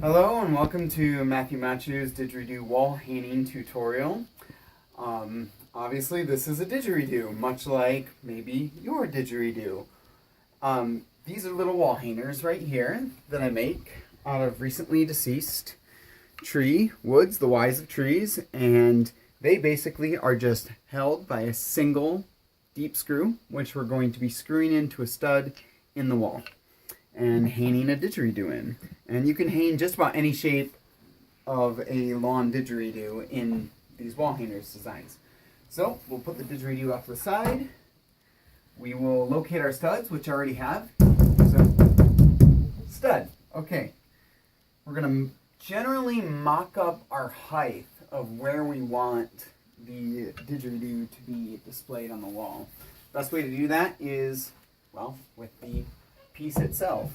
Hello and welcome to Matthew Machu's Didgeridoo wall hanging tutorial. Obviously this is a didgeridoo, much like maybe your didgeridoo. These are little wall hangers right here that I make out of recently deceased woods, the whys of trees, and they basically are just held by a single deep screw, which we're going to be screwing into a stud in the wall and hanging a didgeridoo in. And you can hang just about any shape of a lawn didgeridoo in these wall hangers designs. So we'll put the didgeridoo off to the side. We will locate our studs, which I already have. So, stud. Okay. We're going to generally mock up our height of where we want the didgeridoo to be displayed on the wall. Best way to do that is, well, with the piece itself.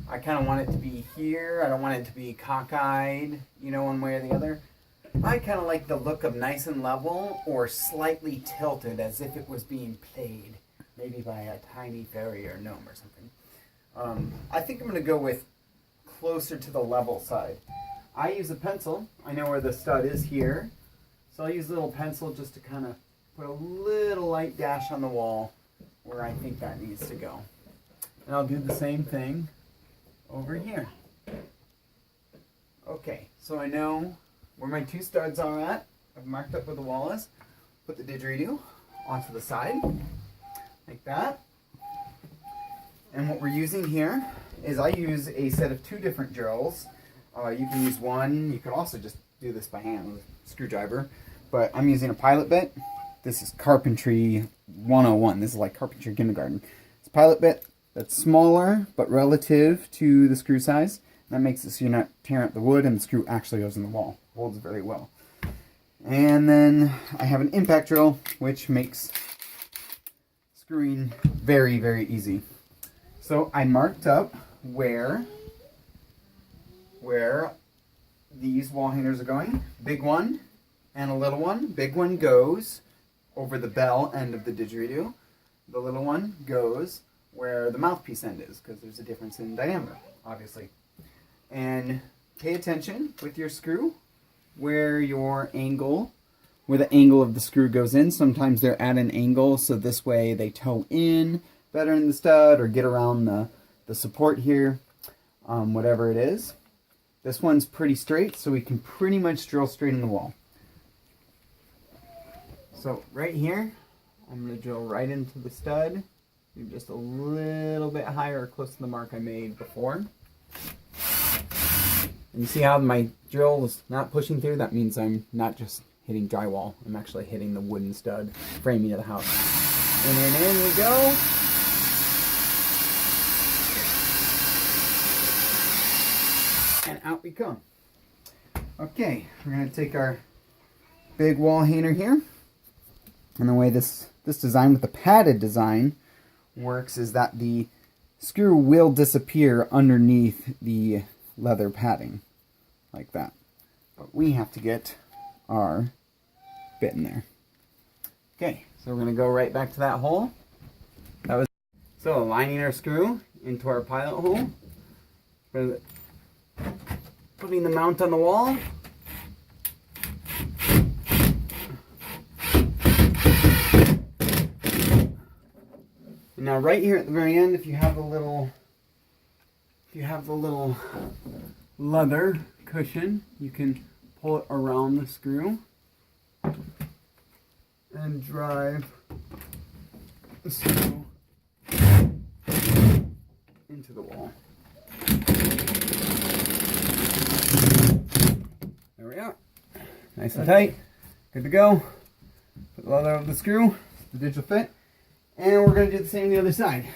I kind of want it to be here. I don't want it to be cockeyed, one way or the other. I kind of like the look of nice and level or slightly tilted as if it was being played, maybe by a tiny fairy or gnome or something. I think I'm going to go with closer to the level side. I use a pencil. I know where the stud is here. So I'll use a little pencil just to kind of put a little light dash on the wall where I think that needs to go. And I'll do the same thing over here. Okay, so I know where my two studs are at. I've marked up where the wall is. Put the didgeridoo onto the side, like that. And what we're using here is I use a set of two different drills. You can use one. You could also just do this by hand with a screwdriver. But I'm using a pilot bit. This is Carpentry 101. This is like Carpentry Kindergarten. It's a pilot bit that's smaller, but relative to the screw size. That makes it so you're not tearing up the wood and the screw actually goes in the wall. Holds very well. And then I have an impact drill, which makes screwing very, very easy. So I marked up where these wall hangers are going. Big one and a little one. Big one goes over the bell end of the didgeridoo. The little one goes where the mouthpiece end is, because there's a difference in diameter, obviously. And pay attention with your screw where the angle of the screw goes in. Sometimes they're at an angle, so this way they toe in better in the stud or get around the support here, whatever it is. This one's pretty straight, so we can pretty much drill straight in the wall. So right here, I'm going to drill right into the stud. Just a little bit higher, close to the mark I made before. And you see how my drill is not pushing through? That means I'm not just hitting drywall. I'm actually hitting the wooden stud framing of the house. And then in we go. And out we come. Okay, we're going to take our big wall hanger here. And the way this design with the padded design works is that the screw will disappear underneath the leather padding, like that. But we have to get our bit in there. Okay, so we're going to go right back to that hole. So aligning our screw into our pilot hole, putting the mount on the wall. Now right here at the very end, if you have the little leather cushion, you can pull it around the screw and drive the screw into the wall. There we are. Nice and tight. Good to go. Put the leather over the screw. The didge will fit. And we're going to do the same on the other side.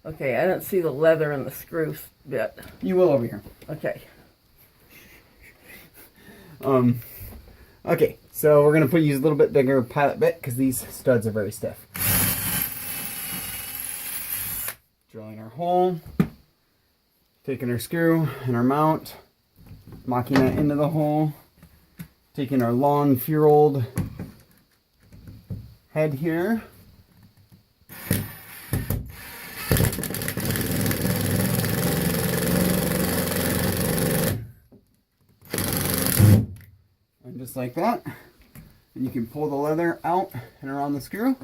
Okay, I don't see the leather in the screw bit. You will over here. Okay. Okay, so we're going to use a little bit bigger pilot bit because these studs are very stiff. Drilling our hole. Taking our screw and our mount. Mocking that into the hole. Taking our long, furled head here. And just like that. And you can pull the leather out and around the screw.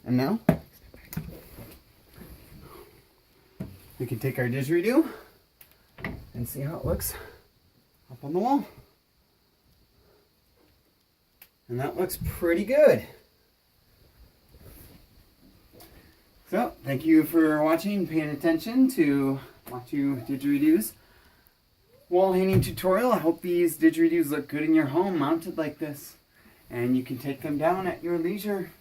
And now we can take our didgeridoo and see how it looks up on the wall. And that looks pretty good. So, thank you for watching, paying attention to Machu Didgeridoo's wall hanging tutorial. I hope these didgeridoos look good in your home mounted like this. And you can take them down at your leisure.